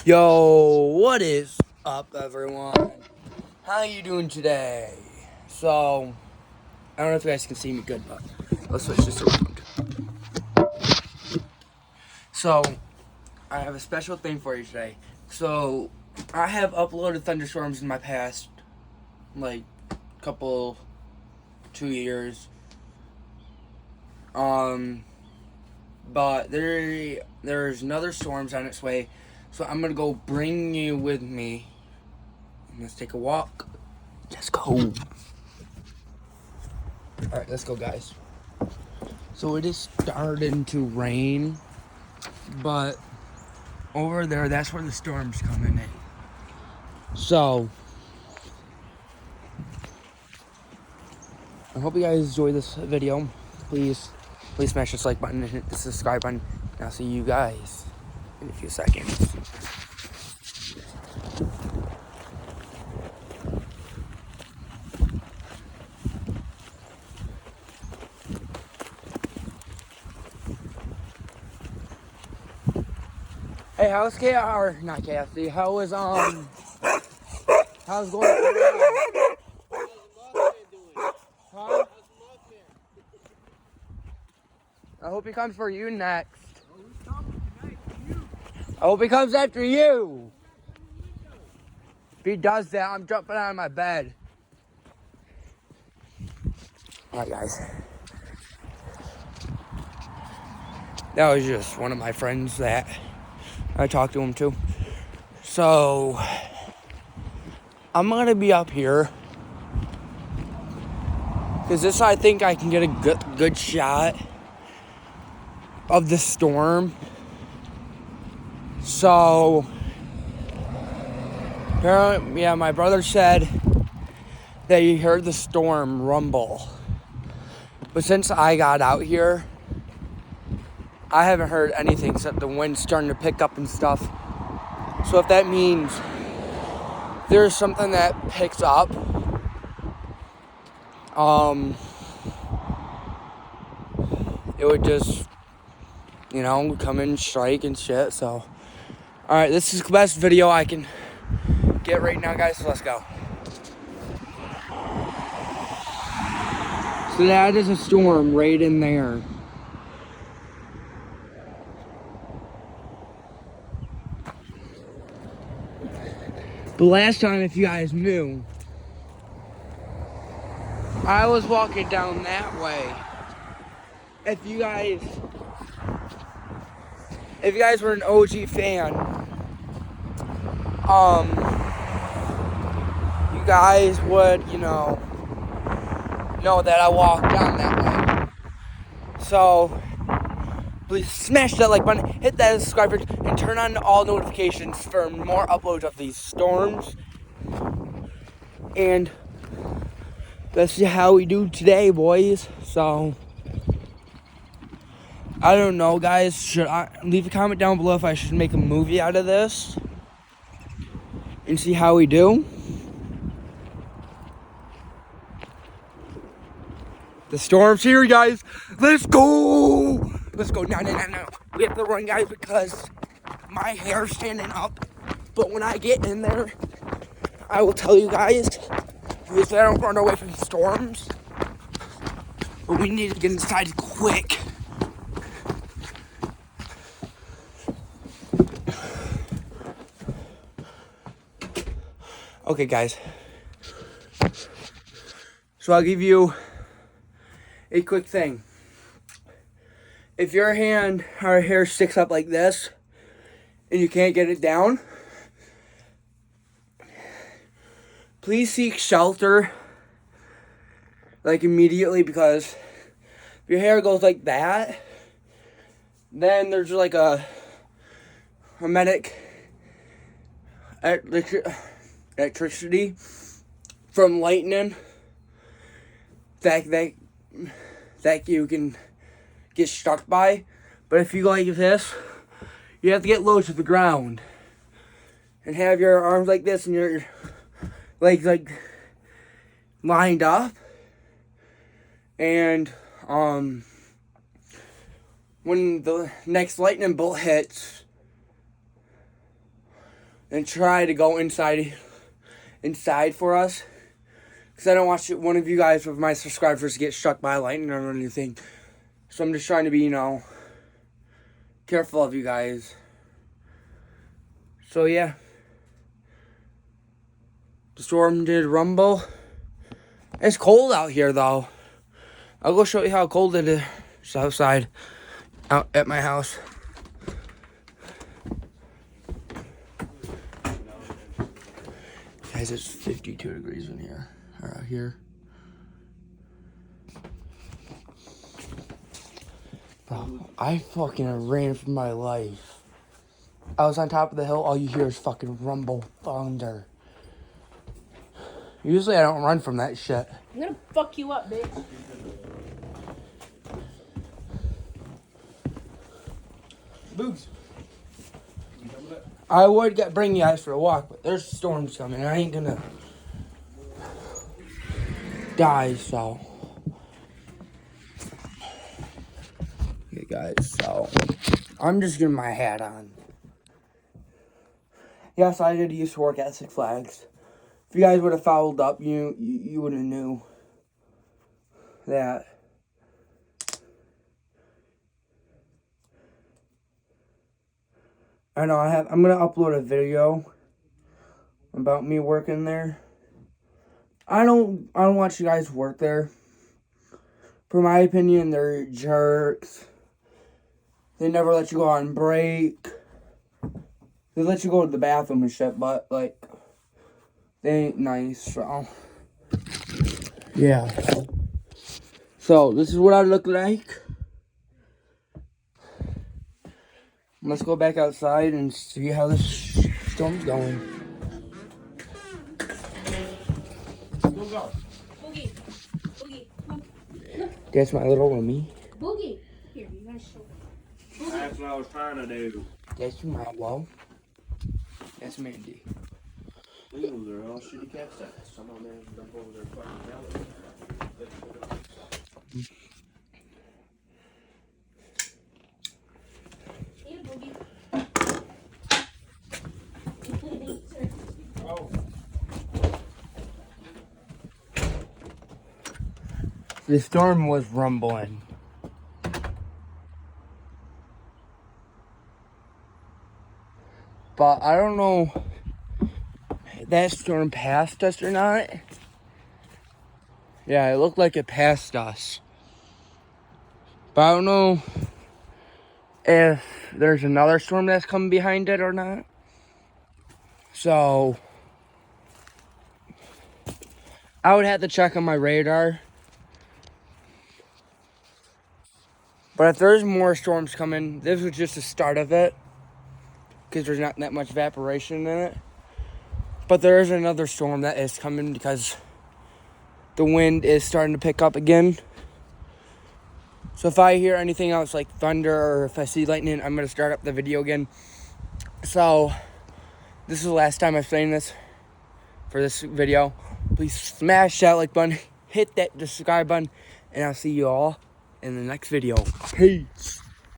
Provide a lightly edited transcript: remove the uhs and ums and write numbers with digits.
Yo, what is up, everyone? How you doing today? So, I don't know if you guys can see me good, but let's switch this around. So, I have a special thing for you today. So, I have uploaded Thunderstorms in my past, like, 2 years. But there's another storms on its way. So, I'm gonna go bring you with me. Let's take a walk. Let's go. Alright, let's go, guys. So it is starting to rain, but over there, that's where the storm's coming in. So, I hope you guys enjoy this video. Please smash this like button and hit the subscribe button. And I'll see you guys in a few seconds. Hey, how's not Kathy? How's going? Huh? I hope he comes for you next. I hope he comes after you. If he does that, I'm jumping out of my bed. Alright, guys. That was just one of my friends that I talked to him too. So, I'm gonna be up here. Because this, I think I can get a good shot of the storm. So, apparently, yeah, my brother said that he heard the storm rumble. But since I got out here, I haven't heard anything except the wind starting to pick up and stuff. So if that means there's something that picks up, it would just, come and strike and shit. So, alright, this is the best video I can get right now, guys, so let's go. So that is a storm right in there. But last time, if you guys knew, I was walking down that way. If you guys were an OG fan, you guys would, know that I walked down that way. So, please smash that like button, hit that subscribe button, and turn on all notifications for more uploads of these storms. And let's see how we do today, boys. So, I don't know, guys. Should I leave a comment down below if I should make a movie out of this and see how we do? The storm's here, guys. Let's go. Let's go. No. We have to run, guys, because my hair's standing up. But when I get in there, I will tell you guys, because I don't run away from storms. But we need to get inside quick. Okay, guys. So I'll give you a quick thing. If your hand or hair sticks up like this and you can't get it down, please seek shelter like immediately, because if your hair goes like that, then there's like a hermetic electricity from lightning that you can get struck by. But if you go like this, you have to get low to the ground and have your arms like this and your legs like lined up. And when the next lightning bolt hits, and try to go inside for us. Because I don't want one of you guys with my subscribers get struck by lightning or anything. So I'm just trying to be, careful of you guys. So yeah. The storm did rumble. It's cold out here though. I'll go show you how cold it is outside out at my house. Guys, it's 52 degrees in here. Or out here. Bro, I fucking ran for my life. I was on top of the hill. All you hear is fucking rumble thunder. Usually I don't run from that shit. I'm gonna fuck you up, bitch. Boogs. I would bring you guys for a walk, but there's storms coming. I ain't gonna die, so. Okay, guys, so I'm just getting my hat on. Yes, I did used to work at Six Flags. If you guys would have followed up, you would have knew that. I know I'm gonna upload a video about me working there. I don't want you guys to work there. For my opinion, they're jerks. They never let you go on break. They let you go to the bathroom and shit, but like they ain't nice, so yeah. So this is what I look like. Let's go back outside and see how this storm's going. Boogie. Boogie. That's my little Remy. Boogie. Here, you guys show me. That's what I was trying to do. That's my wall. That's Mandy. These are all shitty cats. Some of them jump over their fucking belly. Here, Boogie. Oh. The storm was rumbling. But I don't know if that storm passed us or not. Yeah, it looked like it passed us. But I don't know if there's another storm that's coming behind it or not. So I would have to check on my radar. But if there's more storms coming, this was just the start of it. Because there's not that much evaporation in it. But there is another storm that is coming because the wind is starting to pick up again. So if I hear anything else like thunder or if I see lightning, I'm going to start up the video again. So this is the last time I'm saying this for this video. Please smash that like button, hit that subscribe button, and I'll see you all in the next video. Peace.